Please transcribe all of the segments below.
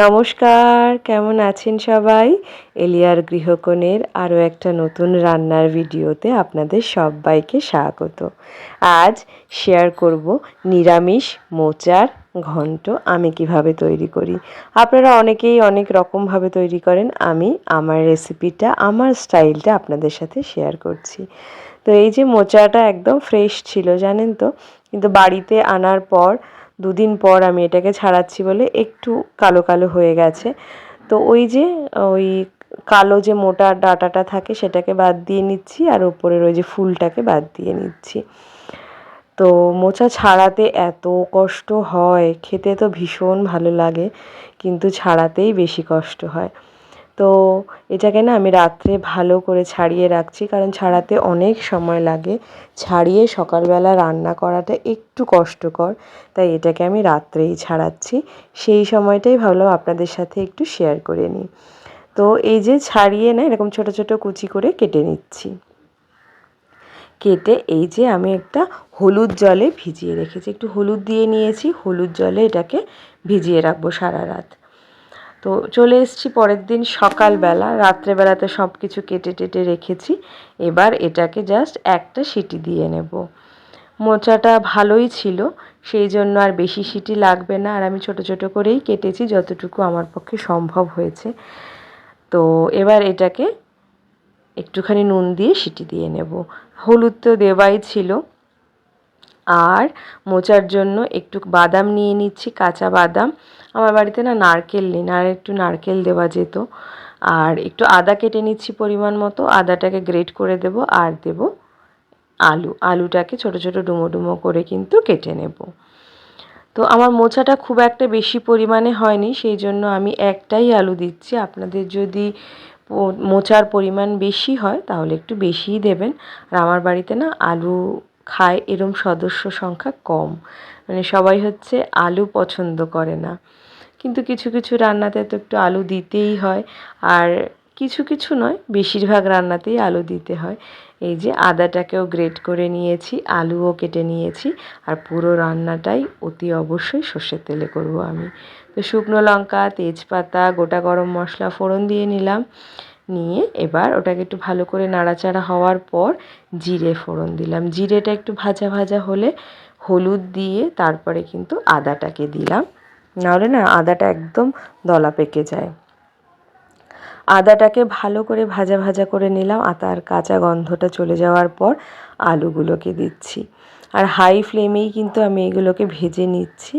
নমস্কার, কেমন আছেন সবাই? এলিয়ার গৃহকোণের আরও একটা নতুন রান্নার ভিডিওতে আপনাদের সবাইকে স্বাগত। আজ শেয়ার করব নিরামিষ মোচার ঘন্ট আমি কিভাবে তৈরি করি। আপনারা অনেকেই অনেক রকমভাবে তৈরি করেন, আমি আমার রেসিপিটা আমার স্টাইলটা আপনাদের সাথে শেয়ার করছি। তো এই যে মোচাটা একদম ফ্রেশ ছিল জানেন তো, কিন্তু বাড়িতে আনার পর দুদিন পর আমি এটাকে ছাড়াচ্ছি বলে একটু কালো কালো হয়ে গেছে। তো ওই কালো যে মোটা ডাঁটাটা থাকে সেটাকে বাদ দিয়ে নিচ্ছি, আর ওপরের ওই যে ফুলটাকে বাদ দিয়ে নিচ্ছি। তো মোচা ছাড়াতে এত কষ্ট হয়, খেতে তো ভীষণ ভালো লাগে কিন্তু ছাড়াতেই বেশি কষ্ট হয়। তো এটাকে না আমি রাত্রে ভালো করে ছাড়িয়ে রাখছি, কারণ ছাড়াতে অনেক সময় লাগে। ছাড়িয়ে সকালবেলা রান্না করাটা একটু কষ্টকর, তাই এটাকে আমি রাত্রেই ছাড়াচ্ছি। সেই সময়টাই ভাবলাম আপনাদের সাথে একটু শেয়ার করে নিই। তো এই যে ছাড়িয়ে না এরকম ছোট ছোট কুচি করে কেটে নিচ্ছি। কেটে এই যে আমি একটা হলুদ জলে ভিজিয়ে রেখেছি, একটু হলুদ দিয়ে নিয়েছি, হলুদ জলে এটাকে ভিজিয়ে রাখবো সারা রাত। তো চলে এসেছি পরের দিন সকালবেলা, রাত্রেবেলাতে সব কিছু কেটে টেটে রেখেছি। এবার এটাকে জাস্ট একটা সিটি দিয়ে নেব। মোচাটা ভালোই ছিল, সেই জন্য আর বেশি সিটি লাগবে না, আর আমি ছোট ছোট করেই কেটেছি যতটুকু আমার পক্ষে সম্ভব হয়েছে। তো এবার এটাকে একটুখানি নুন দিয়ে সিটি দিয়ে নেব। হলুদ তো দেওয়াই ছিল। আর মোচার জন্য একটু বাদাম নিয়ে নিচ্ছি, কাঁচা বাদাম। আমার বাড়িতে না নারকেল নেই, আর একটু নারকেল দেওয়া যেত। আর একটু আদা কেটে নিচ্ছি পরিমাণ মতো, আদাটাকে গ্রেট করে দেব। আর দেব আলুটাকে ছোট ছোট ডুমো ডুমো করে কিন্তু কেটে নেব। তো আমার মোচাটা খুব একটা বেশি পরিমাণে হয়নি, সেই জন্য আমি একটাই আলু দিচ্ছি। আপনাদের যদি মোচার পরিমাণ বেশি হয় তাহলে একটু বেশিই দেবেন। আর আমার বাড়িতে না আলু খায় এরম সদস্য সংখ্যা কম, মানে সবাই হচ্ছে আলু পছন্দ করে না। কিন্তু কিছু কিছু রান্নাতে তো একটু আলু দিতেই হয়, আর কিছু কিছু নয়, বেশিরভাগ রান্নাতেই আলু দিতে হয়। এই যে আদাটাকেও গ্রেট করে নিয়েছি, আলুও কেটে নিয়েছি, আর পুরো রান্নাটাই অতি অবশ্যই সর্ষের তেলে করব আমি। তো শুকনো লঙ্কা, তেজপাতা, গোটা গরম মশলা ফোড়ন দিয়ে নিলাম। নিয়ে এবার ওটাকে একটু ভালো করে নাড়াচাড়া হওয়ার পর জিরে ফোড়ন দিলাম। জিরেটা একটু ভাজা ভাজা হলে হলুদ দিয়ে তারপরে কিন্তু আদাটাকে দিলাম, নাহলে না আদাটা একদম দলা পেকে যায়। আদাটাকে ভালো করে ভাজা ভাজা করে নিলাম, আদার কাঁচা গন্ধটা চলে যাওয়ার পর আলুগুলোকে দিচ্ছি। আর হাই ফ্লেমেই কিন্তু আমি এগুলোকে ভেজে নিচ্ছি।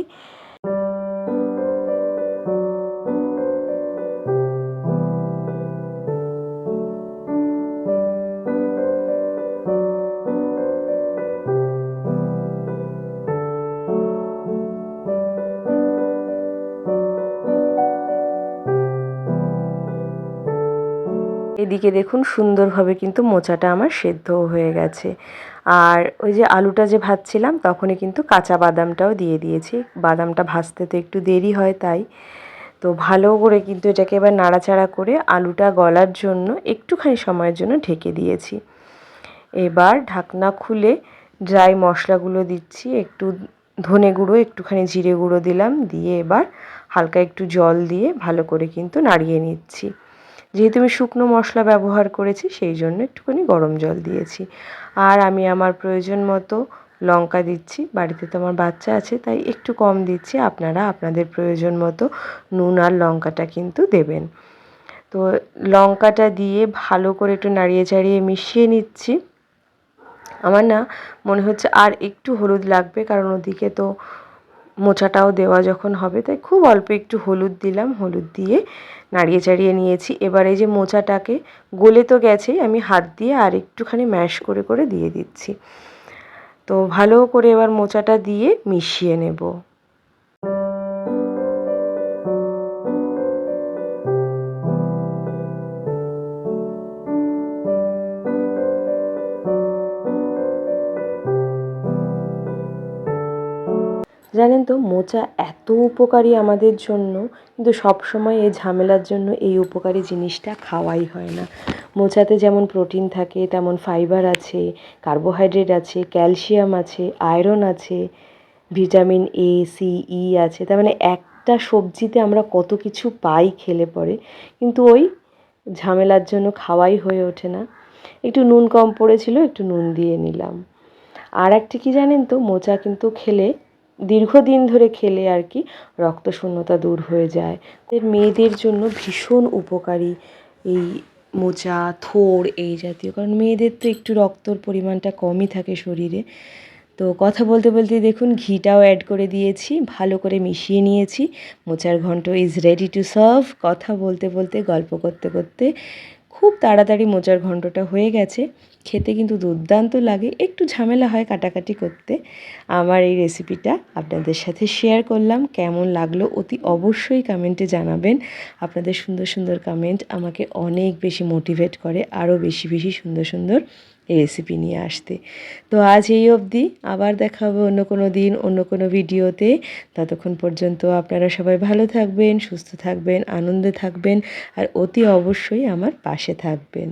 এদিকে দেখুন সুন্দরভাবে কিন্তু মোচাটা আমার সেদ্ধও হয়ে গেছে। আর ওই যে আলুটা যে ভাজছিলাম তখনই কিন্তু কাঁচা বাদামটাও দিয়ে দিয়েছি। বাদামটা ভাজতে তো একটু দেরি হয়, তাই তো ভালো করে কিন্তু এটাকে এবার নাড়াচাড়া করে আলুটা গলার জন্য একটুখানি সময়ের জন্য ঢেকে দিয়েছি। এবার ঢাকনা খুলে ড্রাই মশলাগুলো দিচ্ছি, একটু ধনে গুঁড়ো, একটুখানি জিরে গুঁড়ো দিলাম, দিয়ে এবার হালকা একটু জল দিয়ে ভালো করে কিন্তু নাড়িয়ে নিচ্ছি। যেহেতু আমি শুকনো মশলা ব্যবহার করেছি সেই জন্য একটুখানি গরম জল দিয়েছি। আর আমি আমার প্রয়োজন মতো লঙ্কা দিচ্ছি, বাড়িতে তো আমার বাচ্চা আছে তাই একটু কম দিচ্ছি, আপনারা আপনাদের প্রয়োজন মতো নুন আর লঙ্কাটা কিন্তু দেবেন। তো লঙ্কাটা দিয়ে ভালো করে একটু নাড়িয়ে চাড়িয়ে মিশিয়ে নিচ্ছি। আমার না মনে হচ্ছে আর একটু হলুদ লাগবে, কারণ ওদিকে তো মোচাটাও দেওয়া যখন হবে, তাই খুব অল্প একটু হলুদ দিলাম। হলুদ দিয়ে নাড়িয়ে চাড়িয়ে নিয়েছি। এবার এই যে মোচাটাকে গলে তো গেছেই, আমি হাত দিয়ে আর একটুখানি ম্যাশ করে করে দিয়ে দিচ্ছি। তো ভালো করে এবার মোচাটা দিয়ে মিশিয়ে নেব। জানেন তো মোচা এত উপকারী আমাদের জন্য, কিন্তু সবসময় এই ঝামেলার জন্য এই উপকারী জিনিসটা খাওয়াই হয় না। মোচাতে যেমন প্রোটিন থাকে তেমন ফাইবার আছে, কার্বোহাইড্রেট আছে, ক্যালসিয়াম আছে, আয়রন আছে, ভিটামিন এ সি ই আছে, তার মানে একটা একটা সবজিতে আমরা কত কিছু পাই খেলে পরে, কিন্তু ওই ঝামেলার জন্য খাওয়াই হয়ে ওঠে না। একটু নুন কম পড়েছিল, একটু নুন দিয়ে নিলাম। আর একটা কি জানেন তো, মোচা কিন্তু খেলে, দীর্ঘদিন ধরে খেলে আর কি, রক্তশূন্যতা দূর হয়ে যায়। মেয়েদের জন্য ভীষণ উপকারী এই মোচা, থোড় এই জাতীয়, কারণ মেয়েদের তো একটু রক্তর পরিমাণটা কমই থাকে শরীরে। তো কথা বলতে বলতে দেখুন ঘিটাও অ্যাড করে দিয়েছি, ভালো করে মিশিয়ে নিয়েছি। মোচার ঘন্ট ইজ রেডি টু সার্ভ। কথা বলতে বলতে, গল্প করতে করতে খুব তাড়াতাড়ি মোচার ঘন্টটা হয়ে গেছে। খেতে কিন্তু দুর্দান্ত লাগে, একটু ঝামেলা হয় কাটাকাটি করতে। আমার এই রেসিপিটা আপনাদের সাথে শেয়ার করলাম। কেমন লাগলো অতি অবশ্যই কমেন্টে জানাবেন। আপনাদের সুন্দর সুন্দর কমেন্ট আমাকে অনেক বেশি মোটিভেট করে আরও বেশি বেশি সুন্দর সুন্দর রেসিপি নিয়ে আসতে। তো আজ এই অবধি, আবার দেখা হবে অন্য কোনো দিন অন্য কোনো ভিডিওতে। ততক্ষণ পর্যন্ত আপনারা সবাই ভালো থাকবেন, সুস্থ থাকবেন, আনন্দে থাকবেন, আর অতি অবশ্যই আমার পাশে থাকবেন।